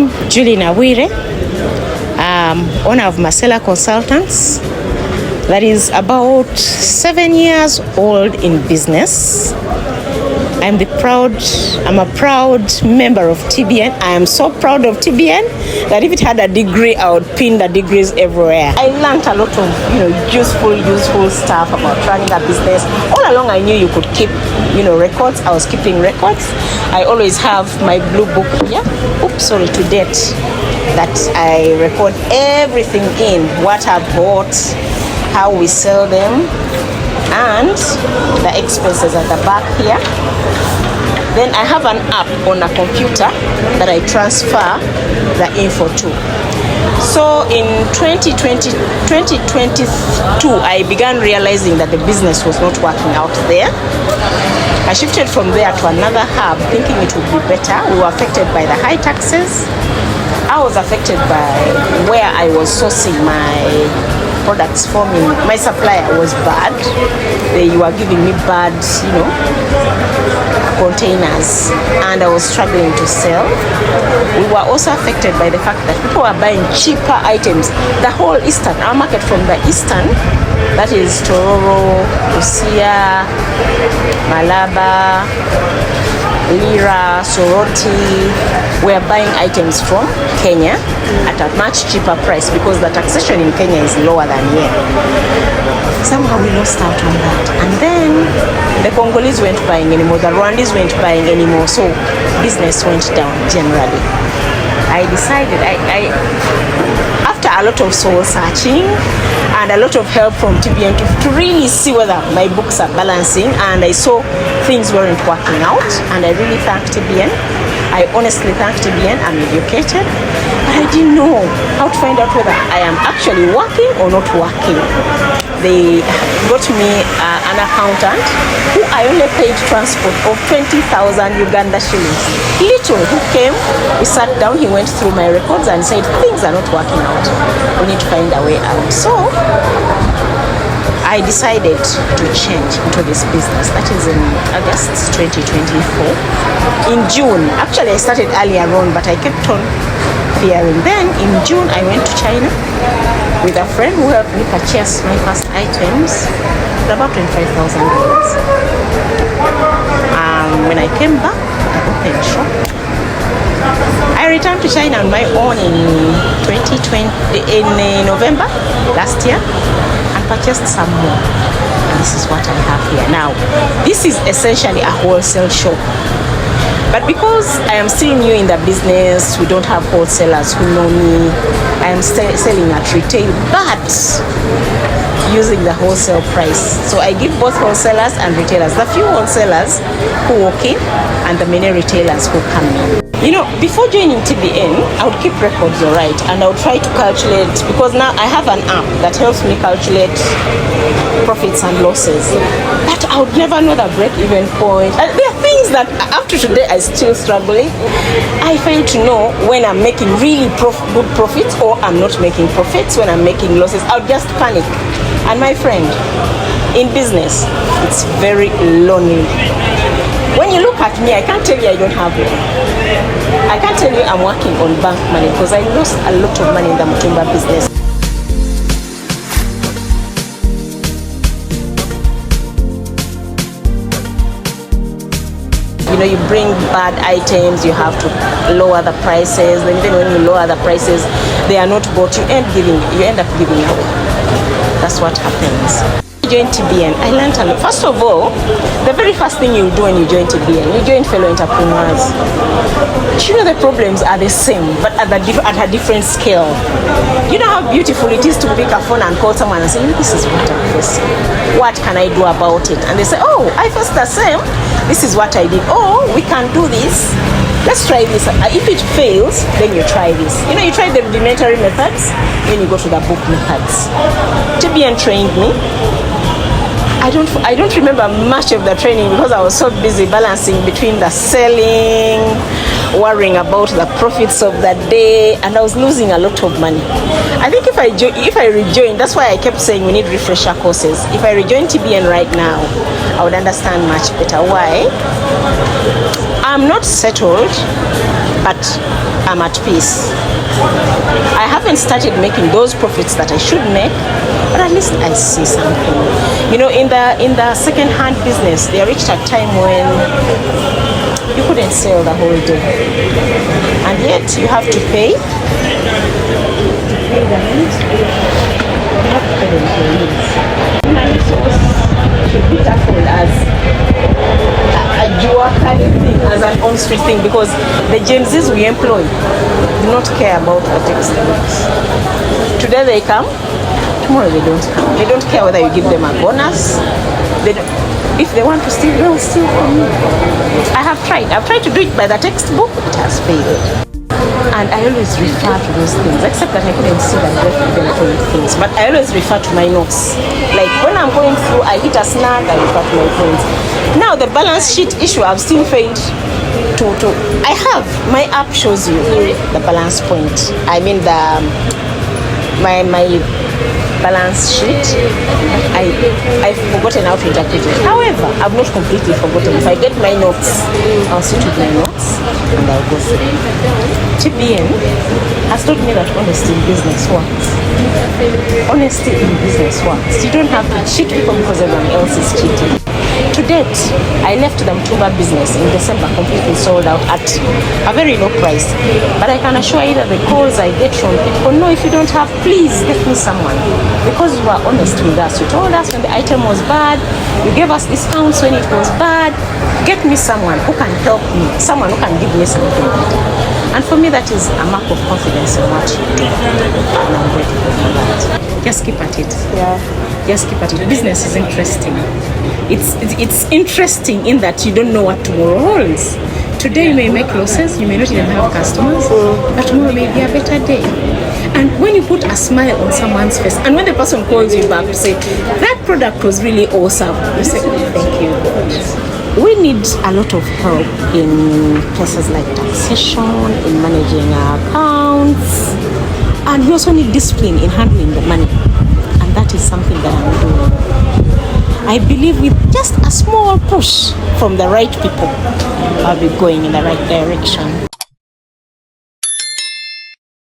I'm Juliet Nabwire, owner of Marcella Consultants. That is about 7 years old in business. I'm a proud member of TBN. I am so proud of TBN that if it had a degree, I would pin the degrees everywhere. I learned a lot of useful stuff about running a business. All along I knew you could keep records. I was keeping records. I always have my blue book here. To date, that I record everything in, what I bought, how we sell them, and the expenses at the back here. Then I have an app on a computer that I transfer the info to. So in 2022, I began realizing that the business was not working out there. I shifted from there to another hub, thinking it would be better. We were affected by the high taxes. I was affected by where I was sourcing my products from. My supplier was bad. They were giving me bad, containers, and I was struggling to sell. We were also affected by the fact that people were buying cheaper items. The whole Eastern, our market from the Eastern, that is Tororo, Busia, Malaba, Lira, Soroti, we're buying items from Kenya at a much cheaper price because the taxation in Kenya is lower than here. Somehow we lost out on that. And then the Congolese weren't buying anymore, the Rwandese weren't buying anymore, so business went down generally. I decided, after a lot of soul searching and a lot of help from TBN to really see whether my books are balancing, and I saw things weren't working out, and I really thank TBN. I honestly thank TBN. I'm educated, but I didn't know how to find out whether I am actually working or not working. They got me an accountant who I only paid transport of 20,000 Uganda shillings. Little, he came, we sat down, he went through my records and said, things are not working out. We need to find a way out. So I decided to change into this business. That is in August 2024. In June, actually I started earlier on, but I kept on fearing. Then in June, I went to China with a friend who helped me purchase my first items for about $25,000. When I came back, I opened shop. I returned to China on my own in 2020, in November last year, and purchased some more. And this is what I have here. Now, this is essentially a wholesale shop. But because I am still new in the business, we don't have wholesalers who know me. I am selling at retail, but using the wholesale price. So I give both wholesalers and retailers. The few wholesalers who walk in and the many retailers who come in. Before joining TBN, I would keep records, alright, and I would try to calculate, because now I have an app that helps me calculate profits and losses. But I would never know the break-even point. And there are things that up to today I still struggling. I fail to know when I'm making really good profits or I'm not making profits, when I'm making losses. I'll just panic. And my friend, in business, it's very lonely. When you look at me, I can't tell you I don't have money. I can't tell you I'm working on bank money because I lost a lot of money in the Mutumba business. You bring bad items, you have to lower the prices. Then even when you lower the prices, they are not bought. You end up giving up. That's what happens. Join TBN, I learned a lot. First of all, the very first thing you do when you join TBN, you join fellow entrepreneurs. The problems are the same, but at a different scale. You know how beautiful it is to pick a phone and call someone and say, this is what I'm facing. What can I do about it? And they say, oh, I faced the same. This is what I did. Oh, we can do this. Let's try this. If it fails, then you try this. You try the rudimentary methods, then you go to the book methods. TBN trained me. I don't remember much of the training because I was so busy balancing between the selling, worrying about the profits of the day, and I was losing a lot of money. I think if I rejoin, that's why I kept saying we need refresher courses. If I rejoin TBN right now, I would understand much better why. I'm not settled, but I'm at peace. I haven't started making those profits that I should make, but at least I see something. You know, in the second-hand business, there reached a time when you couldn't sell the whole day, and yet you have to pay. You have to pay the employees. Should be tackled as a dual kind of thing, as an on-street thing, because the Gen Zs we employ do not care about the textbooks. Today they come, tomorrow they don't come. They don't care whether you give them a bonus. If they want to steal, they'll steal from you. I've tried to do it by the textbook, it has failed. And I always refer to those things, except that I couldn't see the development things. But I always refer to my notes. Like when I'm going through, I hit a snag, I refer to my points. Now the balance sheet issue, I've still failed to. I have, my app shows you the balance point. I mean my balance sheet. I've forgotten how to interpret it. However, I've not completely forgotten. If I get my notes, I'll sit with my notes and I'll go through. TBN has told me that honesty in business works. Honesty in business works. You don't have to cheat people because everyone else is cheating. To date, I left the Mtumba business in December completely sold out at a very low price. But I can assure you that the calls I get from people, no, if you don't have, please get me someone. Because you are honest with us. You told us when the item was bad, you gave us discounts when it was bad. Get me someone who can help me, someone who can give me something better. And for me, that is a mark of confidence in what you do. And I'm grateful for that. Just keep at it. Yeah. Just keep at it. Business is interesting. It's interesting in that you don't know what tomorrow holds. Today you may make losses, you may not even have customers, but tomorrow may be a better day. And when you put a smile on someone's face, and when the person calls you back to say, that product was really awesome, you say, oh, thank you, God. We need a lot of help in places like taxation, in managing our accounts, and we also need discipline in handling the money. And that is something that I'm doing. I believe with just a small push from the right people, I'll be going in the right direction.